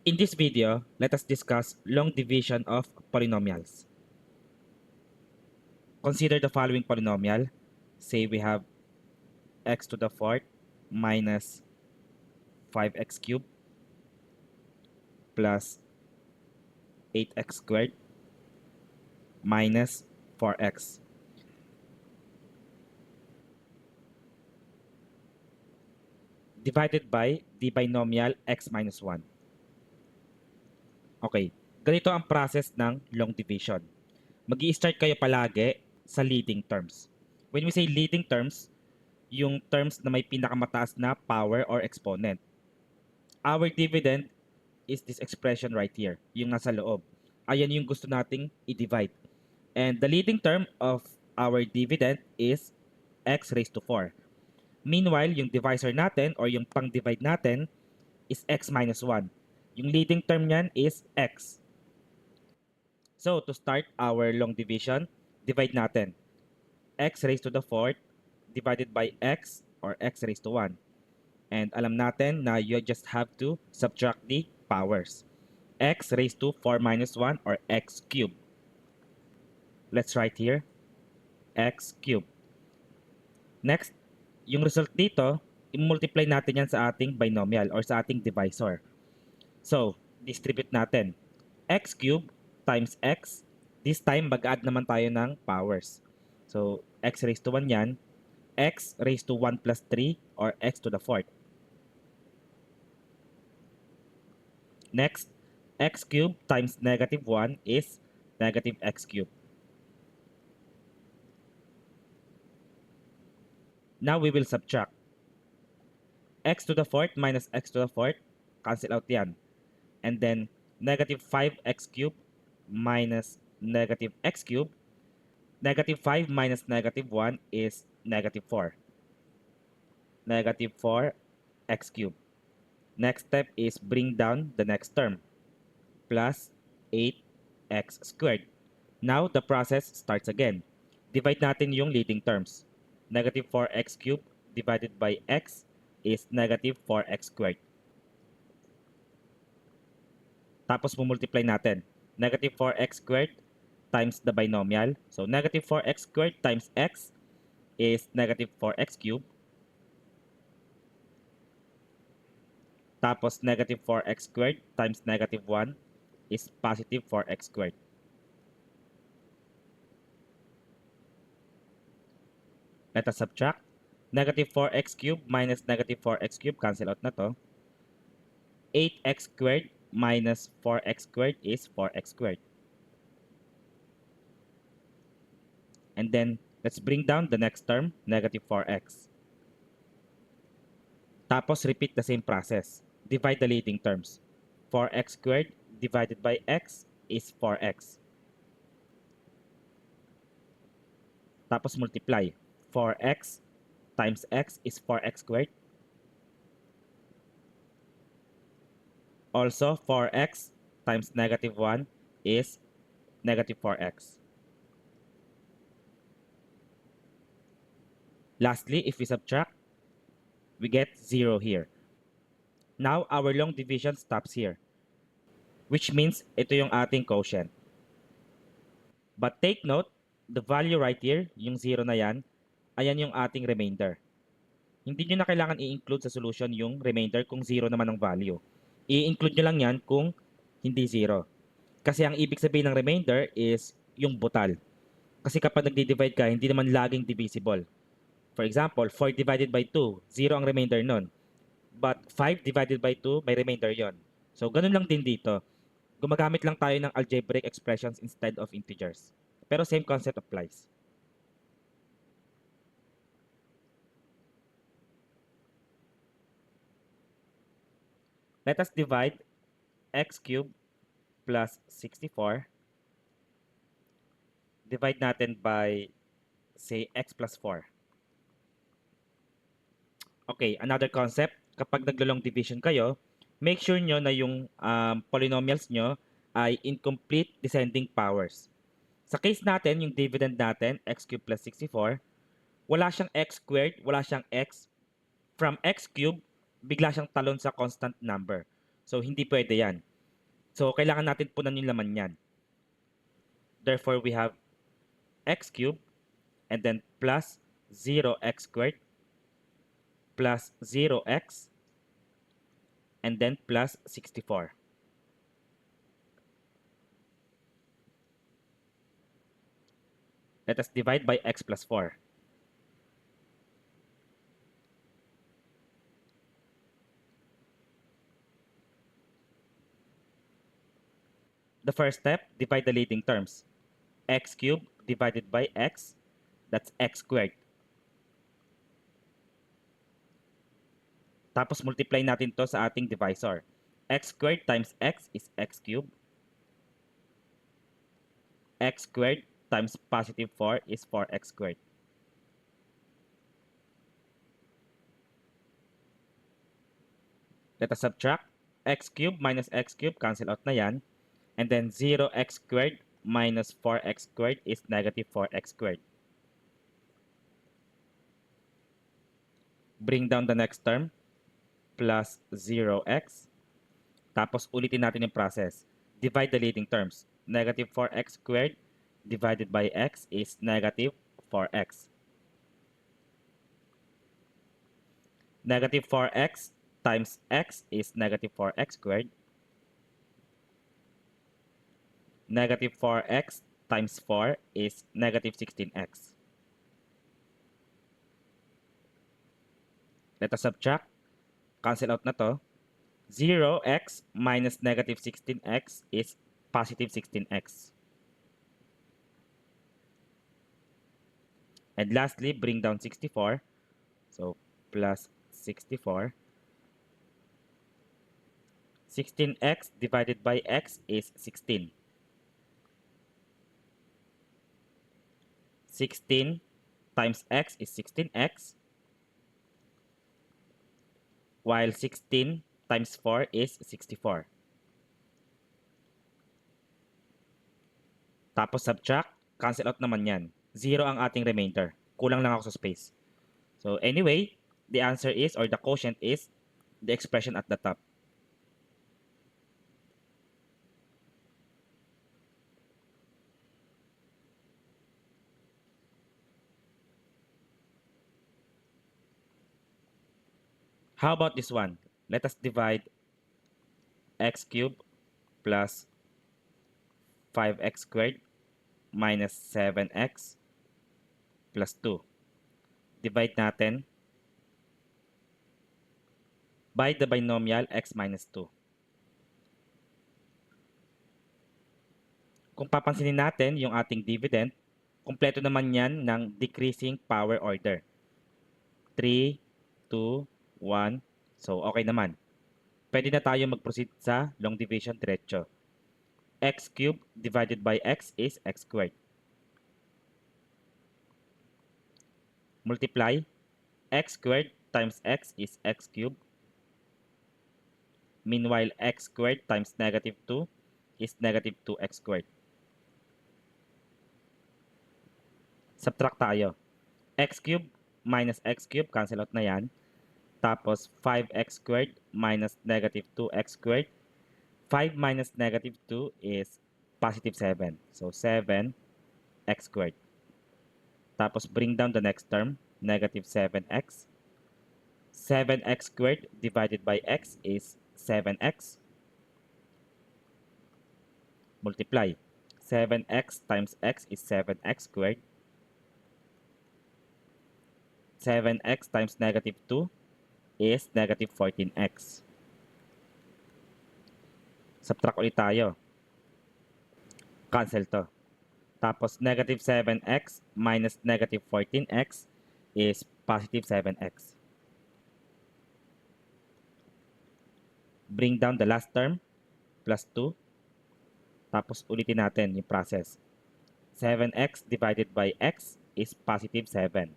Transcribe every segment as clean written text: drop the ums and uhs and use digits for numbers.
In this video, let us discuss long division of polynomials. Consider the following polynomial. Say we have x to the fourth minus 5x cubed plus 8x squared minus 4x. Divided by the binomial x minus 1. Okay, ganito ang process ng long division. Mag-i-start kayo palagi sa leading terms. When we say leading terms, yung terms na may pinakamataas na power or exponent. Our dividend is this expression right here, yung nasa loob. Ayan yung gusto nating i-divide. And the leading term of our dividend is x raised to 4. Meanwhile, yung divisor natin or yung pang-divide natin is x minus 1. Yung leading term niyan is x. So, to start our long division, divide natin. X raised to the 4th divided by x or x raised to 1. And alam natin na you just have to subtract the powers. X raised to 4 minus 1 or x cubed. Let's write here, x cubed. Next, yung result dito, i-multiply natin yan sa ating binomial or sa ating divisor. So, distribute natin. X cubed times x. This time, mag-add naman tayo ng powers. So, x raised to 1 yan. X raised to 1 plus 3 or x to the 4th. Next, x cubed times negative 1 is negative x cubed. Now we will subtract. X to the 4th minus x to the 4th, cancel out yan. And then negative 5x cubed minus negative x cubed. Negative 5 minus negative 1 is negative 4. Negative 4x cubed. Next step is bring down the next term. Plus 8x squared. Now the process starts again. Divide natin yung leading terms. Negative 4x cubed divided by x is negative 4x squared. Tapos multiply natin. Negative 4x squared times the binomial. So negative 4x squared times x is negative 4x cubed. Tapos negative 4x squared times negative 1 is positive 4x squared. Let us subtract. Negative 4x cubed minus negative 4x cubed, cancel out na to. 8x squared minus 4x squared is 4x squared. And then, let's bring down the next term, negative 4x. Tapos, repeat the same process. Divide the leading terms. 4x squared divided by x is 4x. Tapos, multiply. 4x times x is 4x squared. Also, 4x times negative 1 is negative 4x. Lastly, if we subtract, we get 0 here. Now, our long division stops here, which means ito yung ating quotient. But take note, the value right here, yung 0 na yan, ayan yung ating remainder. Hindi nyo na kailangan i-include sa solution yung remainder kung 0 naman ang value. I-include nyo lang yan kung hindi 0. Kasi ang ibig sabihin ng remainder is yung butal. Kasi kapag nagdi-divide ka, hindi naman laging divisible. For example, 4 divided by 2, 0 ang remainder nun. But 5 divided by 2, may remainder yon. So, ganun lang din dito. Gumagamit lang tayo ng algebraic expressions instead of integers. Pero same concept applies. Let us divide x cubed plus 64. Divide natin by, say, x plus 4. Okay, another concept. Kapag naglo-long division kayo, make sure nyo na yung polynomials nyo ay incomplete descending powers. Sa case natin, yung dividend natin, x cubed plus 64, wala siyang x squared, wala siyang x. From x cubed, bigla siyang talon sa constant number. So, hindi pwede yan. So, kailangan natin punan yung laman yan. Therefore, we have x cubed and then plus 0x squared plus 0x and then plus 64. Let us divide by x plus 4. The first step, divide the leading terms. X cubed divided by x, that's x squared. Tapos multiply natin to sa ating divisor. X squared times x is x cubed. X squared times positive 4 is 4x squared. Let us subtract. X cubed minus x cubed, cancel out na yan. And then 0x squared minus 4x squared is negative 4x squared. Bring down the next term, plus 0x. Tapos ulitin natin yung process. Divide the leading terms. Negative 4x squared divided by x is negative 4x. Negative 4x times x is negative 4x squared. Negative 4x times 4 is negative 16x. Let us subtract. Cancel out na to. 0x minus negative 16x is positive 16x. And lastly, bring down 64. So, plus 64. 16x divided by x is 16. 16 times x is 16x. While 16 times 4 is 64. Tapos subtract, cancel out naman yan. 0 ang ating remainder. Kulang lang ako sa space. So anyway, the answer is, or the quotient is, the expression at the top. How about this one? Let us divide x cubed plus 5x squared minus 7x plus 2. Divide natin by the binomial x minus 2. Kung papansinin natin yung ating dividend, kumpleto naman yan ng decreasing power order. 3, 2, 1. So, okay naman. Pwede na tayo mag-proceed sa long division diretso. X cubed divided by x is x squared. Multiply. X squared times x is x cubed. Meanwhile, x squared times negative 2 is negative 2x squared. Subtract tayo. X cubed minus x cubed, cancel out na yan. Tapos 5x squared minus negative 2x squared. 5 minus negative 2 is positive 7. So 7x squared. Tapos bring down the next term, negative 7x. 7x squared divided by x is 7x. Multiply. 7x times x is 7x squared. 7x times negative 2 is negative 14x. Subtract ulit tayo. Cancel to. Tapos negative 7x minus negative 14x is positive 7x. Bring down the last term, plus 2. Tapos ulitin natin yung process. 7x divided by x is positive 7.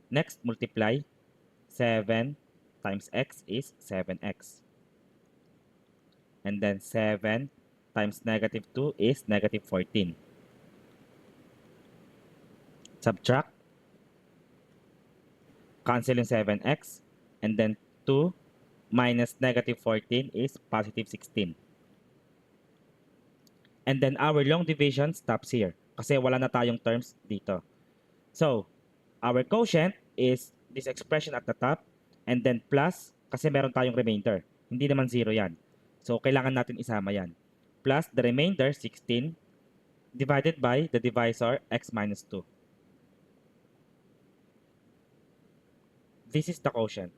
Next, multiply. 7 times x is 7x. And then 7 times negative 2 is negative 14. Subtract. Cancel yung 7x. And then 2 minus negative 14 is positive 16. And then our long division stops here kasi wala na tayong terms dito. So, our quotient is this expression at the top and then plus kasi meron tayong remainder. Hindi naman 0 yan. So, kailangan natin isama yan. Plus the remainder, 16, divided by the divisor, x minus 2. This is the quotient.